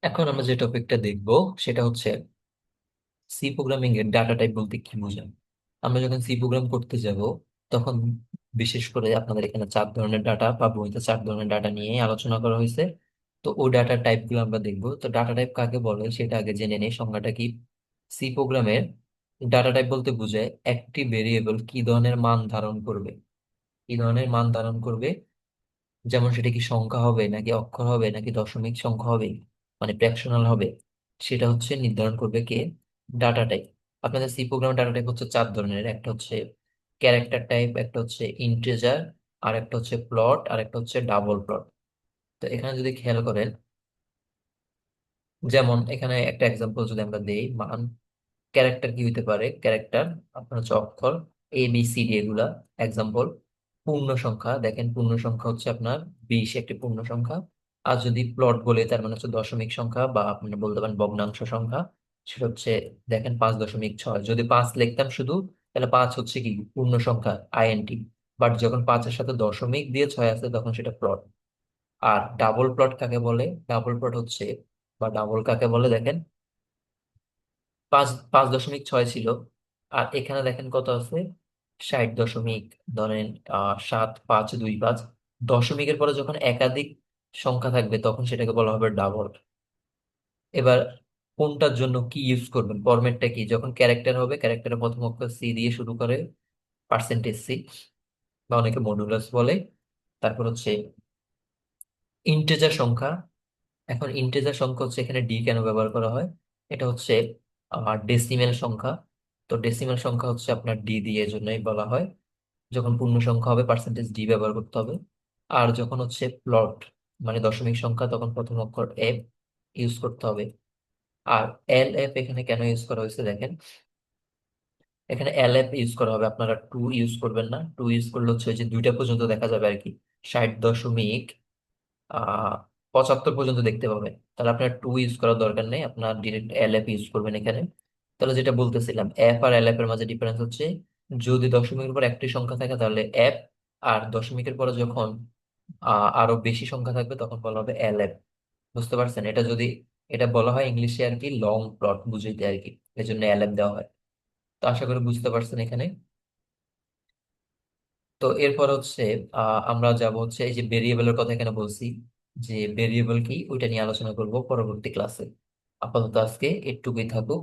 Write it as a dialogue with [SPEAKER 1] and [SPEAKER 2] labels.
[SPEAKER 1] এখন আমরা যে টপিকটা দেখব সেটা হচ্ছে সি প্রোগ্রামিং এর ডাটা টাইপ বলতে কি বোঝায়। আমরা যখন সি প্রোগ্রাম করতে যাব তখন বিশেষ করে আপনাদের এখানে 4 ধরনের ডাটা বা বইতে 4 ধরনের ডাটা নিয়ে আলোচনা করা হয়েছে। তো ওই ডাটা টাইপ গুলো আমরা দেখবো। তো ডাটা টাইপ কাকে বলে সেটা আগে জেনে নেই, সংজ্ঞাটা কি। সি প্রোগ্রামের ডাটা টাইপ বলতে বোঝায় একটি ভেরিয়েবল কি ধরনের মান ধারণ করবে, কি ধরনের মান ধারণ করবে। যেমন সেটা কি সংখ্যা হবে নাকি অক্ষর হবে নাকি দশমিক সংখ্যা হবে, মানে ফ্র্যাকশনাল হবে, সেটা হচ্ছে নির্ধারণ করবে কে, ডাটা টাইপ। আপনাদের সি প্রোগ্রামের ডাটা টাইপ হচ্ছে 4 ধরনের। একটা হচ্ছে ক্যারেক্টার টাইপ, একটা হচ্ছে ইন্টিজার, আর একটা হচ্ছে প্লট, আর একটা হচ্ছে ডাবল প্লট। তো এখানে যদি খেয়াল করেন, যেমন এখানে একটা এক্সাম্পল যদি আমরা দেই, মান ক্যারেক্টার কি হইতে পারে, ক্যারেক্টার আপনার হচ্ছে অক্ষর এ বি সি ডি এগুলা এক্সাম্পল। পূর্ণ সংখ্যা, দেখেন পূর্ণ সংখ্যা হচ্ছে আপনার 20 একটি পূর্ণ সংখ্যা। আর যদি প্লট বলে তার মানে হচ্ছে দশমিক সংখ্যা বা আপনি বলতে পারেন ভগ্নাংশ সংখ্যা, সেটা হচ্ছে দেখেন 5.6। যদি 5 লিখতাম শুধু, তাহলে 5 হচ্ছে কি পূর্ণ সংখ্যা আইএনটি। বাট যখন 5-এর সাথে দশমিক দিয়ে 6 আছে তখন সেটা প্লট। আর ডাবল প্লট কাকে বলে, ডাবল প্লট হচ্ছে বা ডাবল কাকে বলে, দেখেন 5.6 ছিল, আর এখানে দেখেন কত আছে, 60 দশমিক, ধরেন 7, 5, 2, 5। দশমিকের পরে যখন একাধিক সংখ্যা থাকবে তখন সেটাকে বলা হবে ডাবল। এবার কোনটার জন্য কি ইউজ করবেন, ফরম্যাটটা কি, যখন ক্যারেক্টার হবে ক্যারেক্টারের প্রথম অক্ষর সি দিয়ে শুরু করে, পার্সেন্টেজ সি বা অনেকে মডুলাস বলে। তারপর হচ্ছে ইন্টেজার সংখ্যা। এখন ইন্টিজার সংখ্যা হচ্ছে, এখানে ডি কেন ব্যবহার করা হয়, এটা হচ্ছে ডেসিমেল সংখ্যা। তো ডেসিমেল সংখ্যা হচ্ছে আপনার ডি দিয়ে, এজন্যই বলা হয় যখন পূর্ণ সংখ্যা হবে পার্সেন্টেজ ডি ব্যবহার করতে হবে। আর যখন হচ্ছে প্লট মানে দশমিক সংখ্যা তখন প্রথম অক্ষর এফ ইউজ করতে হবে। আর এল এফ এখানে কেন ইউজ করা হয়েছে দেখেন, এখানে এল এফ ইউজ করা হবে, আপনারা টু ইউজ করবেন না। টু ইউজ করলে হচ্ছে ওই যে 2টা পর্যন্ত দেখা যাবে আর কি, 60 দশমিক 75 পর্যন্ত দেখতে পাবেন। তাহলে আপনার টু ইউজ করার দরকার নেই, আপনার ডিরেক্ট এল এফ ইউজ করবেন এখানে। তাহলে যেটা বলতেছিলাম, এফ আর এল এফ এর মাঝে ডিফারেন্স হচ্ছে, যদি দশমিকের পর একটি সংখ্যা থাকে তাহলে এফ, আর দশমিকের পরে যখন আরো বেশি সংখ্যা থাকবে তখন বলা হবে এল এফ। বুঝতে পারছেন? এটা যদি এটা বলা হয় ইংলিশে আর কি লং প্লট বুঝাইতে আর কি, এই জন্য এল এফ দেওয়া হয়। তো আশা করি বুঝতে পারছেন এখানে। তো এরপর হচ্ছে আমরা যাব হচ্ছে এই যে ভেরিয়েবলের কথা এখানে বলছি, যে ভেরিয়েবল কি ওইটা নিয়ে আলোচনা করব পরবর্তী ক্লাসে। আপাতত আজকে এটুকুই থাকুক।